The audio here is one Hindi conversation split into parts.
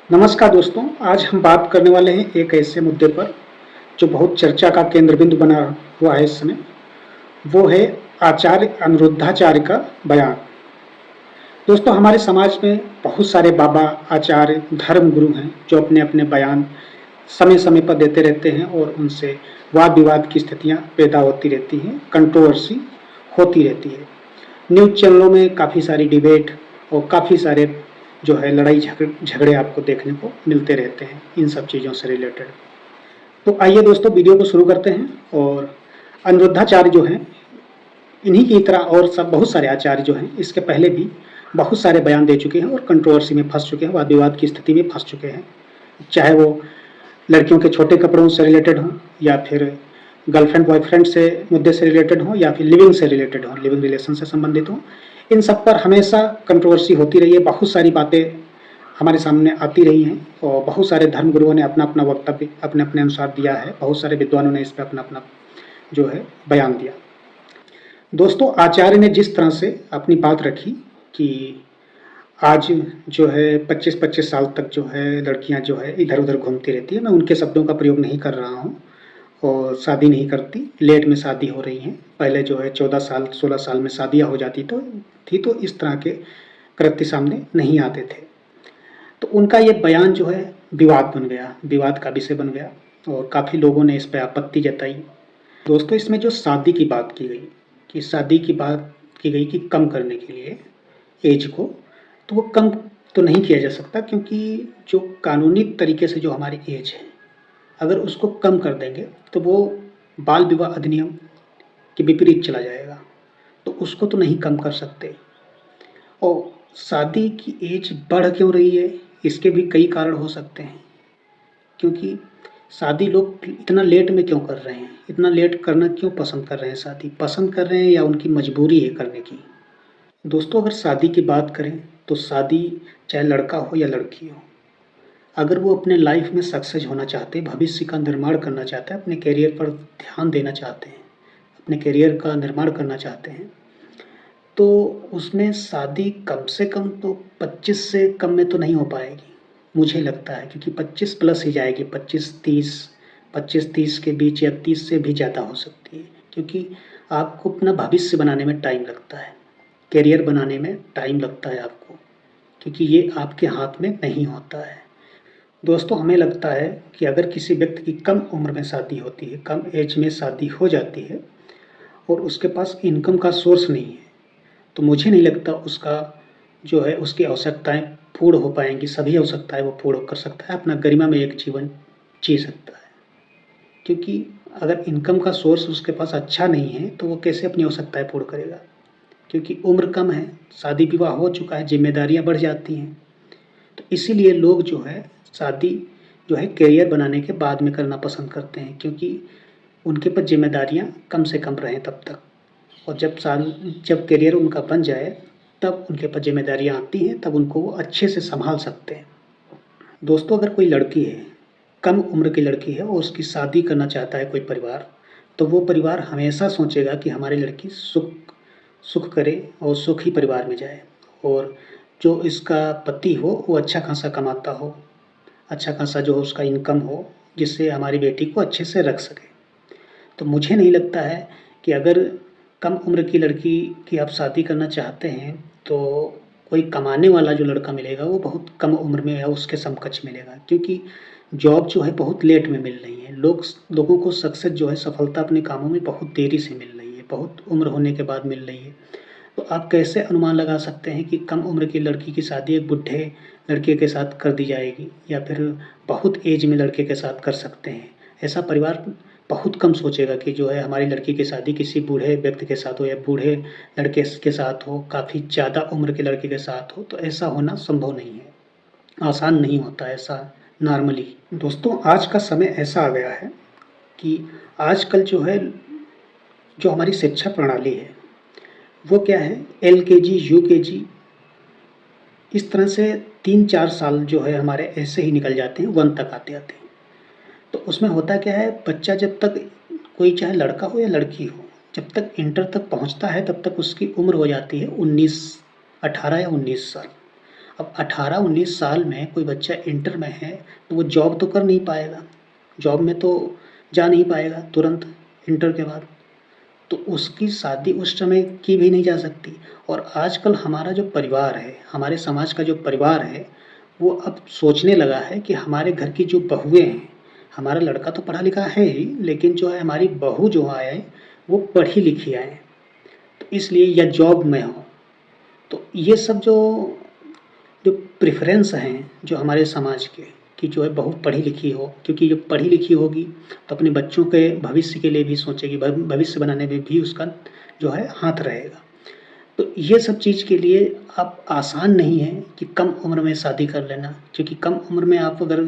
नमस्कार दोस्तों, आज हम बात करने वाले हैं एक ऐसे मुद्दे पर जो बहुत चर्चा का केंद्र बिंदु बना हुआ है इस समय। वो है आचार्य अनिरुद्धाचार्य का बयान। दोस्तों, हमारे समाज में बहुत सारे बाबा, आचार्य, धर्म गुरु हैं जो अपने अपने बयान समय समय पर देते रहते हैं और उनसे वाद विवाद की स्थितियां पैदा होती रहती हैं, कंट्रोवर्सी होती रहती है। न्यूज़ चैनलों में काफ़ी सारी डिबेट और काफ़ी सारे जो है लड़ाई झगड़े आपको देखने को मिलते रहते हैं इन सब चीज़ों से रिलेटेड। तो आइए दोस्तों, वीडियो को शुरू करते हैं। और अनिरुद्धाचार्य जो हैं, इन्हीं की तरह और सब बहुत सारे आचार्य जो हैं इसके पहले भी बहुत सारे बयान दे चुके हैं और कंट्रोवर्सी में फंस चुके हैं, वाद विवाद की स्थिति में फंस चुके हैं। चाहे वो लड़कियों के छोटे कपड़ों से रिलेटेड हों, या फिर गर्लफ्रेंड बॉयफ्रेंड से मुद्दे से रिलेटेड हो, या फिर लिविंग से रिलेटेड हो, लिविंग रिलेशन से संबंधित हो। इन सब पर हमेशा कंट्रोवर्सी होती रही है, बहुत सारी बातें हमारे सामने आती रही हैं और बहुत सारे धर्म गुरुओं ने अपना अपना वक्तव्य अपने अपने अनुसार दिया है, बहुत सारे विद्वानों ने इस पर अपना अपना जो है बयान दिया। दोस्तों, आचार्य ने जिस तरह से अपनी बात रखी कि आज जो है 25-25 साल तक जो है लड़कियां जो है इधर उधर घूमती रहती है, मैं उनके शब्दों का प्रयोग नहीं कर रहा हूँ, और शादी नहीं करती, लेट में शादी हो रही हैं। पहले जो है 14 साल 16 साल में शादियां हो जाती तो इस तरह के कृत्य सामने नहीं आते थे। तो उनका ये बयान जो है विवाद बन गया, विवाद का विषय बन गया और काफ़ी लोगों ने इस पर आपत्ति जताई। दोस्तों, इसमें जो शादी की बात की गई, कि शादी की बात की गई कि कम करने के लिए एज को, तो वो कम तो नहीं किया जा सकता, क्योंकि जो कानूनी तरीके से जो हमारी एज है, अगर उसको कम कर देंगे तो वो बाल विवाह अधिनियम के विपरीत चला जाएगा, तो उसको तो नहीं कम कर सकते। और शादी की एज बढ़ क्यों रही है, इसके भी कई कारण हो सकते हैं। क्योंकि शादी लोग इतना लेट में क्यों कर रहे हैं, इतना लेट करना क्यों पसंद कर रहे हैं, शादी पसंद कर रहे हैं या उनकी मजबूरी है करने की। दोस्तों, अगर शादी की बात करें तो शादी चाहे लड़का हो या लड़की हो, अगर वो अपने लाइफ में सक्सेस होना चाहते हैं, भविष्य का निर्माण करना चाहते हैं, अपने करियर पर ध्यान देना चाहते हैं, अपने करियर का निर्माण करना चाहते हैं, तो उसमें शादी कम से कम तो 25 से कम में तो नहीं हो पाएगी, मुझे लगता है। क्योंकि 25 प्लस ही जाएगी, 25-30 के बीच या 30 से भी ज़्यादा हो सकती है। क्योंकि आपको अपना भविष्य बनाने में टाइम लगता है, करियर बनाने में टाइम लगता है आपको, क्योंकि ये आपके हाथ में नहीं होता है। दोस्तों, हमें लगता है कि अगर किसी व्यक्ति की कम उम्र में शादी होती है, कम एज में शादी हो जाती है और उसके पास इनकम का सोर्स नहीं है, तो मुझे नहीं लगता उसका जो है उसकी आवश्यकताएं पूर्ण हो पाएंगी। सभी आवश्यकताएं वो पूर्ण कर सकता है, अपना गरिमा में एक जीवन जी सकता है। क्योंकि अगर इनकम का सोर्स उसके पास अच्छा नहीं है तो वो कैसे अपनी आवश्यकताएं पूर्ण करेगा। क्योंकि उम्र कम है, शादी विवाह हो चुका है, जिम्मेदारियां बढ़ जाती हैं। तो इसीलिए लोग जो है शादी जो है करियर बनाने के बाद में करना पसंद करते हैं, क्योंकि उनके पास जिम्मेदारियां कम से कम रहें तब तक। और जब करियर उनका बन जाए तब उनके पास जिम्मेदारियां आती हैं, तब उनको वो अच्छे से संभाल सकते हैं। दोस्तों, अगर कोई लड़की है, कम उम्र की लड़की है और उसकी शादी करना चाहता है कोई परिवार, तो वो परिवार हमेशा सोचेगा कि हमारी लड़की सुख सुख करे और सुखी परिवार में जाए, और जो इसका पति हो वो अच्छा खासा कमाता हो, अच्छा खासा जो उसका इनकम हो, जिससे हमारी बेटी को अच्छे से रख सके। तो मुझे नहीं लगता है कि अगर कम उम्र की लड़की की आप शादी करना चाहते हैं तो कोई कमाने वाला जो लड़का मिलेगा वो बहुत कम उम्र में या उसके समकक्ष मिलेगा। क्योंकि जॉब जो है बहुत लेट में मिल रही है, लोगों को सक्सेस जो है, सफलता अपने कामों में बहुत देरी से मिल रही है, बहुत उम्र होने के बाद मिल रही है। तो आप कैसे अनुमान लगा सकते हैं कि कम उम्र की लड़की की शादी एक बूढ़े लड़के के साथ कर दी जाएगी, या फिर बहुत एज में लड़के के साथ कर सकते हैं। ऐसा परिवार बहुत कम सोचेगा कि जो है हमारी लड़की की शादी किसी बूढ़े व्यक्ति के साथ हो, या बूढ़े लड़के के साथ हो, काफ़ी ज़्यादा उम्र के लड़के के साथ हो। तो ऐसा होना संभव नहीं है, आसान नहीं होता ऐसा नॉर्मली। दोस्तों, आज का समय ऐसा आ गया है कि आजकल जो है, जो हमारी शिक्षा प्रणाली है वो क्या है, एलकेजी, यूकेजी, इस तरह से 3-4 साल जो है हमारे ऐसे ही निकल जाते हैं, 1 तक आते-आते। तो उसमें होता क्या है, बच्चा जब तक, कोई चाहे लड़का हो या लड़की हो, जब तक इंटर तक पहुंचता है तब तक उसकी उम्र हो जाती है 18 या 19 साल। अब 18-19 साल में कोई बच्चा इंटर में है तो वो जॉब तो कर नहीं पाएगा, जॉब में तो जा नहीं पाएगा तुरंत इंटर के बाद, तो उसकी शादी उस समय की भी नहीं जा सकती। और आजकल हमारा जो परिवार है, हमारे समाज का जो परिवार है, वो अब सोचने लगा है कि हमारे घर की जो बहुएँ हैं, हमारा लड़का तो पढ़ा लिखा है ही, लेकिन जो है हमारी बहू जो आए वो पढ़ी लिखी आए, तो इसलिए या जॉब में हो। तो ये सब जो जो प्रेफ़रेंस हैं जो हमारे समाज के, कि जो है बहू पढ़ी लिखी हो, क्योंकि जब पढ़ी लिखी होगी तो अपने बच्चों के भविष्य के लिए भी सोचेगी, भविष्य बनाने में भी उसका जो है हाथ रहेगा। तो ये सब चीज़ के लिए अब आसान नहीं है कि कम उम्र में शादी कर लेना, क्योंकि कम उम्र में आप अगर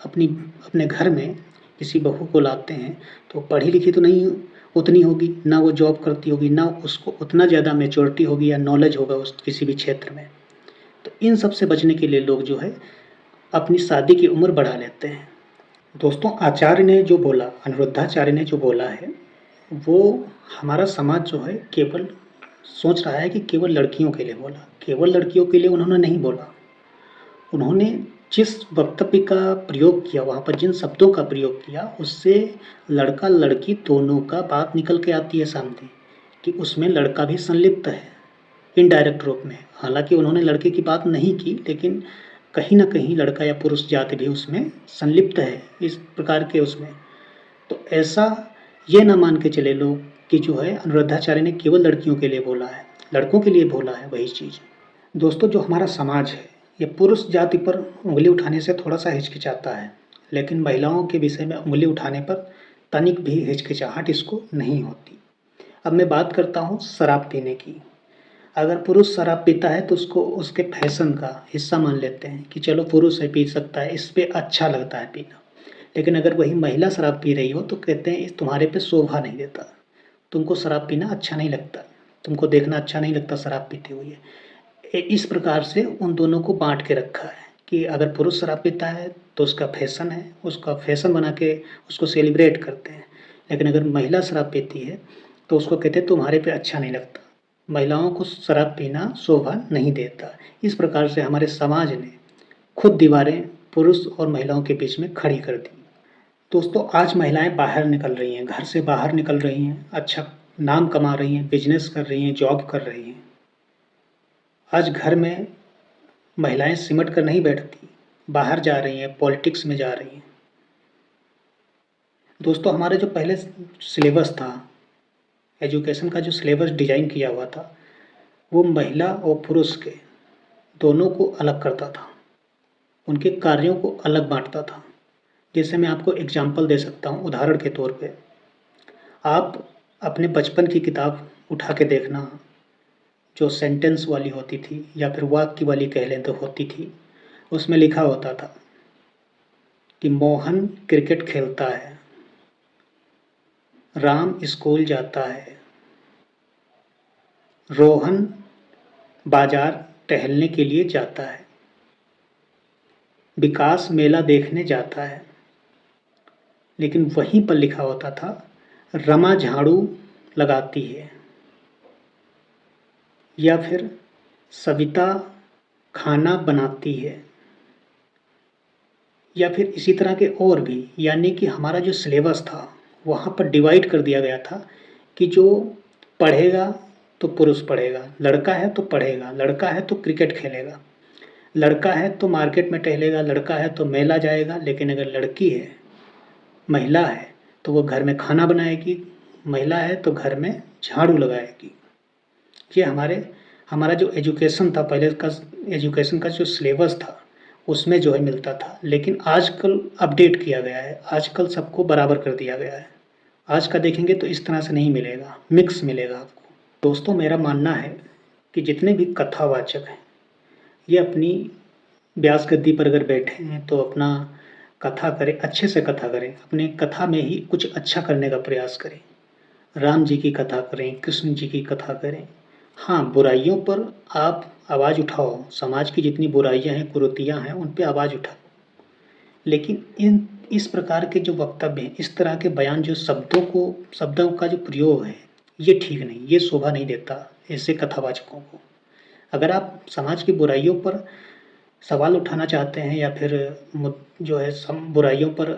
अपनी अपने घर में किसी बहू को लाते हैं तो पढ़ी लिखी तो नहीं उतनी होगी, ना वो जॉब करती होगी, ना उसको उतना ज़्यादा मैच्योरिटी होगी या नॉलेज होगा उस किसी भी क्षेत्र में। तो इन सब से बचने के लिए लोग जो है अपनी शादी की उम्र बढ़ा लेते हैं। दोस्तों, आचार्य ने जो बोला, अनिरुद्धाचार्य ने जो बोला है, वो हमारा समाज जो है केवल सोच रहा है कि केवल लड़कियों के लिए बोला। केवल लड़कियों के लिए उन्होंने नहीं बोला। उन्होंने जिस वक्तव्य का प्रयोग किया, वहाँ पर जिन शब्दों का प्रयोग किया, उससे लड़का-लड़की दोनों का बात निकल के आती है सामने, कि उसमें लड़का भी संलिप्त है, इनडायरेक्ट रूप में। हालाँकि उन्होंने लड़के की बात नहीं की, लेकिन कहीं न कहीं लड़का या पुरुष जाति भी उसमें संलिप्त है, इस प्रकार के उसमें। तो ऐसा ये ना मान के चले लोग कि जो है अनिरुद्धाचार्य ने केवल लड़कियों के लिए बोला है, लड़कों के लिए बोला है वही चीज़। दोस्तों, जो हमारा समाज है, ये पुरुष जाति पर उँगली उठाने से थोड़ा-सा हिचकिचाता है, लेकिन महिलाओं के विषय में उँगली उठाने पर तनिक भी हिचकिचाहट इसको नहीं होती। अब मैं बात करता हूँ शराब पीने की। अगर पुरुष शराब पीता है तो उसको उसके फैशन का हिस्सा मान लेते हैं कि चलो पुरुष है पी सकता है, इस पे अच्छा लगता है पीना। लेकिन अगर वही महिला शराब पी रही हो तो कहते हैं तुम्हारे पे शोभा नहीं देता, तुमको शराब पीना अच्छा नहीं लगता, तुमको देखना अच्छा नहीं लगता शराब पीते हुए। इस प्रकार से उन दोनों को बाँट के रखा है कि अगर पुरुष शराब पीता है तो उसका फैशन है, उसका फैशन बना के उसको सेलिब्रेट करते हैं। लेकिन अगर महिला शराब पीती है तो उसको कहते हैं तुम्हारे पे अच्छा नहीं लगता, महिलाओं को शराब पीना शोभा नहीं देता। इस प्रकार से हमारे समाज ने खुद दीवारें पुरुष और महिलाओं के बीच में खड़ी कर दी। दोस्तों, आज महिलाएँ बाहर निकल रही हैं, घर से बाहर निकल रही हैं, अच्छा नाम कमा रही हैं, बिज़नेस कर रही हैं, जॉब कर रही हैं। आज घर में महिलाएँ सिमट कर नहीं बैठती, बाहर जा रही हैं, पॉलिटिक्स में जा रही हैं। दोस्तों, हमारा जो पहले सिलेबस था, एजुकेशन का जो सिलेबस डिज़ाइन किया हुआ था, वो महिला और पुरुष के दोनों को अलग करता था, उनके कार्यों को अलग बाँटता था। जैसे मैं आपको एग्ज़ाम्पल दे सकता हूँ, उदाहरण के तौर पे, आप अपने बचपन की किताब उठा के देखना, जो सेंटेंस वाली होती थी या फिर वाक्य वाली कह लें तो होती थी, उसमें लिखा होता था कि मोहन क्रिकेट खेलता है, राम स्कूल जाता है, रोहन बाजार टहलने के लिए जाता है, विकास मेला देखने जाता है। लेकिन वहीं पर लिखा होता था रमा झाड़ू लगाती है, या फिर सविता खाना बनाती है, या फिर इसी तरह के और भी। यानी कि हमारा जो सिलेबस था वहाँ पर डिवाइड कर दिया गया था कि जो पढ़ेगा तो पुरुष पढ़ेगा, लड़का है तो पढ़ेगा, लड़का है तो क्रिकेट खेलेगा, लड़का है तो मार्केट में टहलेगा, लड़का है तो मेला जाएगा। लेकिन अगर लड़की है, महिला है, तो वो घर में खाना बनाएगी, महिला है तो घर में झाड़ू लगाएगी। ये हमारा जो एजुकेशन था, पहले का एजुकेशन का जो सिलेबस था उसमें जो है मिलता था। लेकिन आजकल अपडेट किया गया है, आजकल सबको बराबर कर दिया गया है। आज का देखेंगे तो इस तरह से नहीं मिलेगा, मिक्स मिलेगा आपको। दोस्तों, मेरा मानना है कि जितने भी कथावाचक हैं, ये अपनी व्यास गद्दी पर अगर बैठे हैं तो अपना कथा करें, अच्छे से कथा करें, अपने कथा में ही कुछ अच्छा करने का प्रयास करें। राम जी की कथा करें, कृष्ण जी की कथा करें। हाँ, बुराइयों पर आप आवाज़ उठाओ, समाज की जितनी बुराइयाँ हैं, कुरीतियाँ हैं, उन पे आवाज़ उठाओ। लेकिन इस प्रकार के जो वक्तव्य हैं, इस तरह के बयान, जो शब्दों का जो प्रयोग है, ये ठीक नहीं, ये शोभा नहीं देता ऐसे कथावाचकों को। अगर आप समाज की बुराइयों पर सवाल उठाना चाहते हैं या फिर जो है बुराइयों पर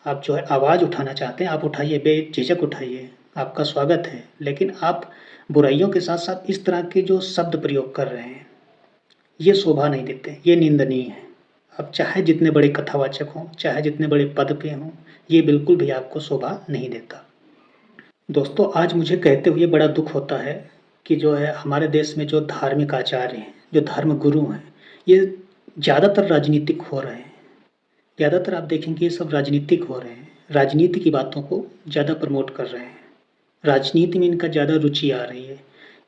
आप जो है आवाज़ उठाना चाहते हैं, आप उठाइए, बेझिझक उठाइए, आपका स्वागत है। लेकिन आप बुराइयों के साथ-साथ इस तरह के जो शब्द प्रयोग कर रहे हैं, ये शोभा नहीं देते, ये निंदनीय है। अब चाहे जितने बड़े कथावाचक हों, चाहे जितने बड़े पद पे हों, ये बिल्कुल भी आपको शोभा नहीं देता। दोस्तों, आज मुझे कहते हुए बड़ा दुःख होता है कि जो है हमारे देश में जो धार्मिक आचार्य हैं, जो धर्म गुरु हैं, ये ज़्यादातर राजनीतिक हो रहे हैं। ज़्यादातर आप देखेंगे ये सब राजनीतिक हो रहे हैं। राजनीति की बातों को ज़्यादा प्रमोट कर रहे हैं। राजनीति में इनका ज़्यादा रुचि आ रही है।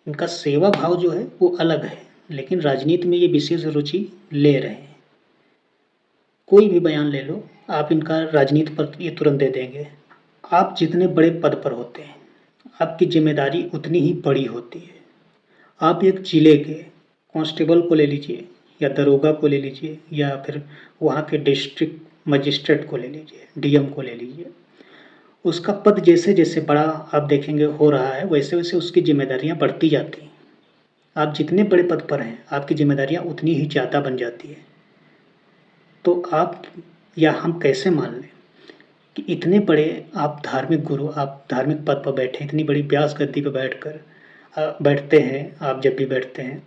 इनका सेवा भाव जो है वो अलग है, लेकिन राजनीति में ये विशेष रुचि ले रहे हैं। कोई भी बयान ले लो, आप इनका राजनीति पर ये तुरंत दे देंगे। आप जितने बड़े पद पर होते हैं, आपकी ज़िम्मेदारी उतनी ही बड़ी होती है। आप एक ज़िले के कांस्टेबल को ले लीजिए या दरोगा को ले लीजिए या फिर वहाँ के डिस्ट्रिक्ट मजिस्ट्रेट को ले लीजिए, डीएम को ले लीजिए। उसका पद जैसे-जैसे बड़ा आप देखेंगे हो रहा है, वैसे-वैसे उसकी ज़िम्मेदारियाँ बढ़ती जाती हैं। आप जितने बड़े पद पर हैं, आपकी ज़िम्मेदारियाँ उतनी ही ज़्यादा बन जाती हैं। तो आप या हम कैसे मान लें कि इतने बड़े आप धार्मिक गुरु, आप धार्मिक पद पर बैठे, इतनी बड़ी व्यास गद्दी पे बैठकर बैठते हैं, आप जब भी बैठते हैं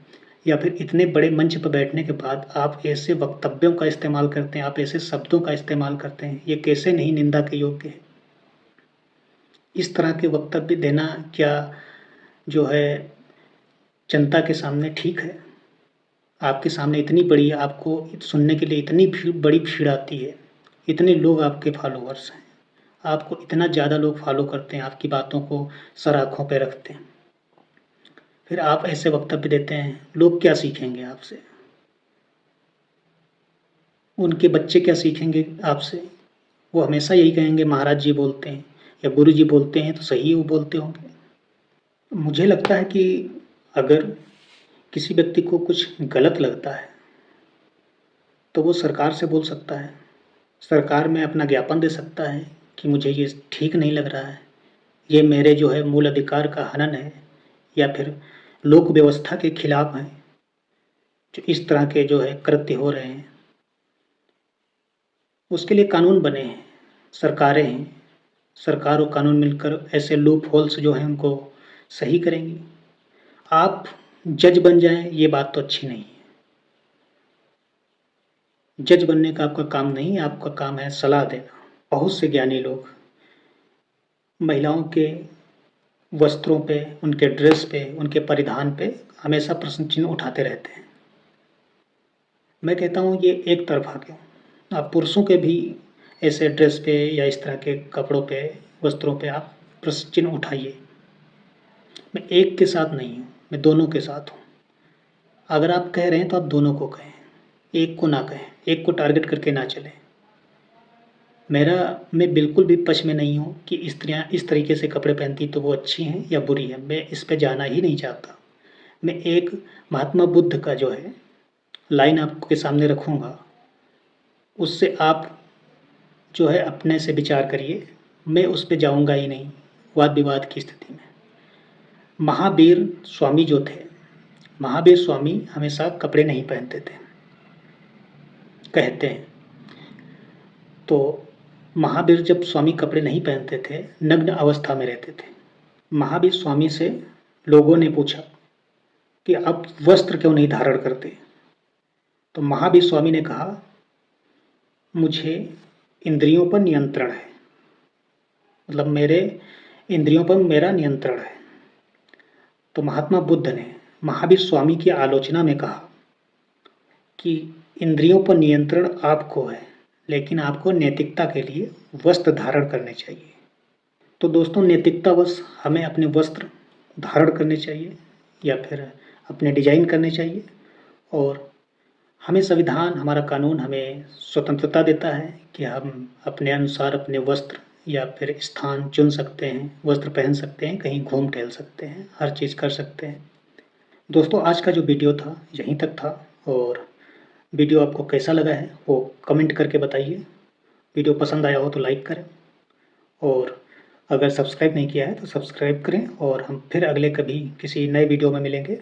या फिर इतने बड़े मंच पर बैठने के बाद आप ऐसे वक्तव्यों का इस्तेमाल करते हैं, आप ऐसे शब्दों का इस्तेमाल करते हैं, ये कैसे नहीं निंदा के योग्य है? इस तरह के वक्तव्य देना क्या जो है जनता के सामने ठीक है? आपके सामने इतनी बड़ी आपको सुनने के लिए इतनी बड़ी भीड़ आती है, इतने लोग आपके फॉलोअर्स हैं, आपको इतना ज़्यादा लोग फॉलो करते हैं, आपकी बातों को सर आँखों पे रखते हैं। फिर आप ऐसे वक्तव्य देते हैं, लोग क्या सीखेंगे आपसे? उनके बच्चे क्या सीखेंगे आपसे? वो हमेशा यही कहेंगे महाराज जी बोलते हैं या गुरु जी बोलते हैं तो सही वो बोलते होंगे। मुझे लगता है कि अगर किसी व्यक्ति को कुछ गलत लगता है, तो वो सरकार से बोल सकता है। सरकार में अपना ज्ञापन दे सकता है कि मुझे ये ठीक नहीं लग रहा है, ये मेरे जो है मूल अधिकार का हनन है या फिर लोक व्यवस्था के खिलाफ है, जो इस तरह के जो है कृत्य हो रहे हैं। उसके लिए कानून बने हैं, सरकारें हैं, सरकार और कानून मिलकर ऐसे लूप होल्स जो हैं उनको सही करेंगी। आप जज बन जाएँ ये बात तो अच्छी नहीं है। जज बनने का आपका काम नहीं है, आपका काम है सलाह देना। बहुत से ज्ञानी लोग महिलाओं के वस्त्रों पे, उनके ड्रेस पे, उनके परिधान पे हमेशा प्रश्न चिन्ह उठाते रहते हैं। मैं कहता हूँ ये एक तरफ़ा क्यों? आप पुरुषों के भी ऐसे ड्रेस पे या इस तरह के कपड़ों पे, वस्त्रों पे आप प्रश्न चिन्ह उठाइए। मैं एक के साथ नहीं हूँ, मैं दोनों के साथ हूँ। अगर आप कह रहे हैं तो आप दोनों को कहें, एक को ना कहें, एक को टारगेट करके ना चलें। मैं बिल्कुल भी पक्ष में नहीं हूँ कि स्त्रियाँ इस तरीके से कपड़े पहनती तो वो अच्छी हैं या बुरी हैं, मैं इस पे जाना ही नहीं चाहता। मैं एक महात्मा बुद्ध का जो है लाइन आपके सामने रखूँगा, उससे आप जो है अपने से विचार करिए, मैं उस पे जाऊँगा ही नहीं वाद-विवाद की स्थिति में। महावीर स्वामी जो थे, महावीर स्वामी हमेशा कपड़े नहीं पहनते थे, कहते हैं। तो महावीर जब स्वामी कपड़े नहीं पहनते थे, नग्न अवस्था में रहते थे। महावीर स्वामी से लोगों ने पूछा कि आप वस्त्र क्यों नहीं धारण करते? तो महावीर स्वामी ने कहा, मुझे इंद्रियों पर नियंत्रण है, मतलब मेरे इंद्रियों पर मेरा नियंत्रण है। तो महात्मा बुद्ध ने महावीर स्वामी की आलोचना में कहा कि इंद्रियों पर नियंत्रण आपको है, लेकिन आपको नैतिकता के लिए वस्त्र धारण करने चाहिए। तो दोस्तों, नैतिकतावश हमें अपने वस्त्र धारण करने चाहिए या फिर अपने डिज़ाइन करने चाहिए और हमें संविधान, हमारा कानून हमें स्वतंत्रता देता है कि हम अपने अनुसार अपने वस्त्र या फिर स्थान चुन सकते हैं, वस्त्र पहन सकते हैं, कहीं घूम टहल सकते हैं, हर चीज़ कर सकते हैं। दोस्तों, आज का जो वीडियो था यहीं तक था और वीडियो आपको कैसा लगा है वो कमेंट करके बताइए। वीडियो पसंद आया हो तो लाइक करें और अगर सब्सक्राइब नहीं किया है तो सब्सक्राइब करें और हम फिर अगले कभी किसी नए वीडियो में मिलेंगे।